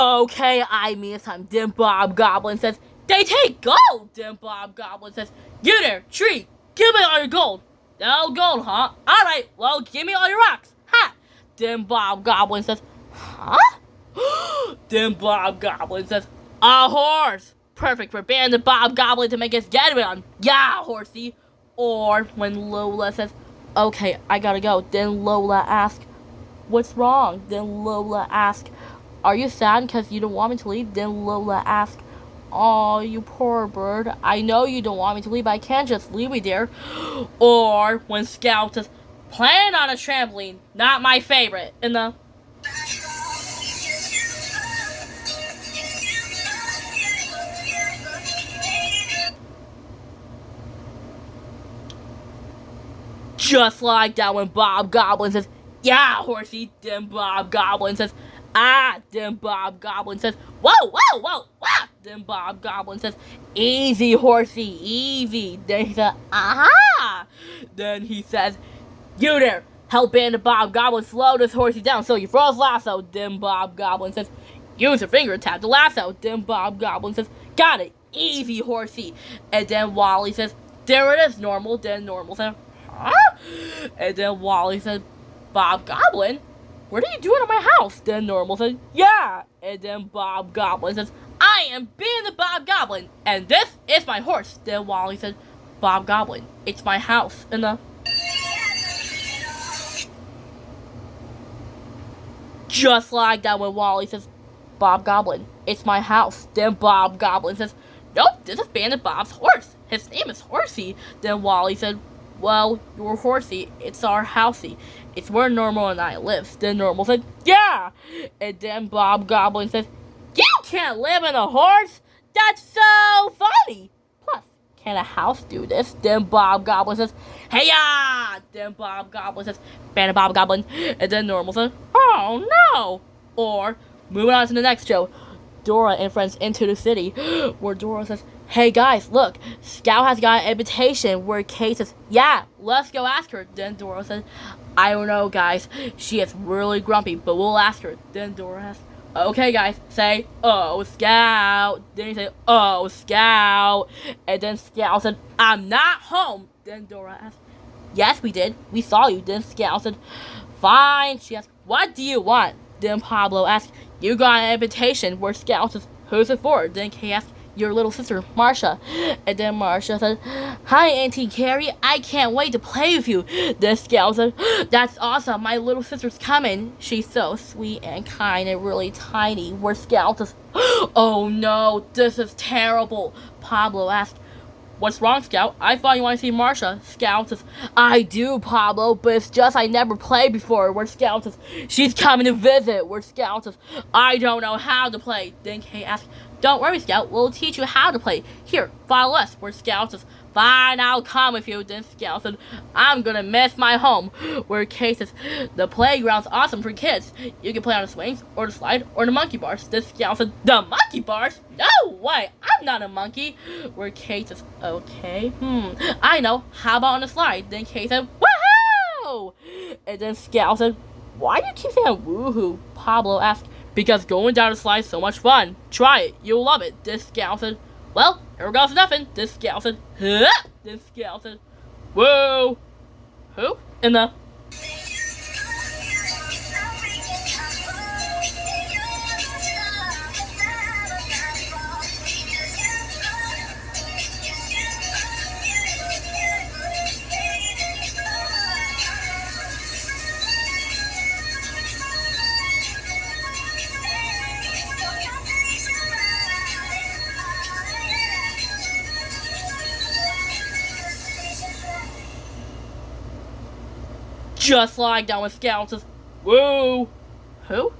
Okay, I mean it's time. Then Bob Goblin says, they take gold! Then Bob Goblin says, you there, tree, give me all your gold. No gold, huh? Alright, well, give me all your rocks. Ha! Then Bob Goblin says, huh? Then Bob Goblin says, a horse! Perfect for Bandit Bob Goblin to make his getaway on. Yeah, horsey! Or when Lola says, okay, I gotta go. Then Lola asks, what's wrong? Then Lola asks, are you sad because you don't want me to leave? Then Lola asks, oh, you poor bird. I know you don't want me to leave, but I can't just leave you there. Or when Scout says, playing on a trampoline, not my favorite. In the just like that when Bob Goblin says, yeah, horsey. Then Bob Goblin says, ah. Then Bob Goblin says, whoa, whoa, whoa, whoa. Then Bob Goblin says, easy, horsey, easy. Then he says, aha. Then he says, you there, help Bandit Bob Goblin slow this horsey down so you throw his lasso. Then Bob Goblin says, use your finger to tap the lasso. Then Bob Goblin says, got it, easy, horsey. And then Wally says, there it is, Normal. Then Normal says, huh? And then Wally said, Bob Goblin, what are you doing at my house? Then Normal said, yeah. And then Bob Goblin says, I am being the Bob Goblin, and this is my horse. Then Wally said, Bob Goblin, it's my house. And the just like that when Wally says, Bob Goblin, it's my house. Then Bob Goblin says, nope, this is Bandit Bob's horse. His name is Horsey. Then Wally said, well, you're horsey, it's our housey. It's where Normal and I live. Then Normal said, yeah! And then Bob Goblin says, you can't live in a horse? That's so funny! Plus, can a house do this? Then Bob Goblin says, hey-ya! Then Bob Goblin says, Bandit Bob Goblin. And then Normal says, oh no! Or, moving on to the next show, Dora and Friends Into the City, where Dora says, hey guys, look, Scout has got an invitation, where Kate says, yeah, let's go ask her. Then Dora says, I don't know guys, she is really grumpy, but we'll ask her. Then Dora asks, okay guys, say, oh Scout. Then he said, oh Scout. And then Scout said, I'm not home. Then Dora asked, yes we did, we saw you. Then Scout said, fine. She asked, what do you want? Then Pablo asked, you got an invitation, where Scout says, who's it for? Then Kate asked, your little sister, Marsha. And then Marsha said, hi, Auntie Carrie, I can't wait to play with you. Then Scout said, that's awesome, my little sister's coming. She's so sweet and kind and really tiny. Where Scout says, oh no, this is terrible. Pablo asked, what's wrong, Scout? I thought you wanted to see Marsha. Scout says, I do, Pablo, but it's just I never played before. Where Scout says, she's coming to visit. Where Scout says, I don't know how to play. Then Kate asks, don't worry, Scout, we'll teach you how to play. Here, follow us. Where Scout says, fine, I'll come with you. Then Scout said, I'm gonna miss my home. Where Kate says, the playground's awesome for kids. You can play on the swings, or the slide, or the monkey bars. Then Scout said, the monkey bars? No way, I'm not a monkey. Where Kate says, okay, I know, how about on the slide? Then Kate said, woohoo! And then Scout said, why do you keep saying woohoo? Pablo asked, because going down the slide is so much fun. Try it, you'll love it. This Scout said, well, here goes nothing. This Scout said, huh? This Scout said, whoa. Who? In the just like that when Scout says, whoa. Who?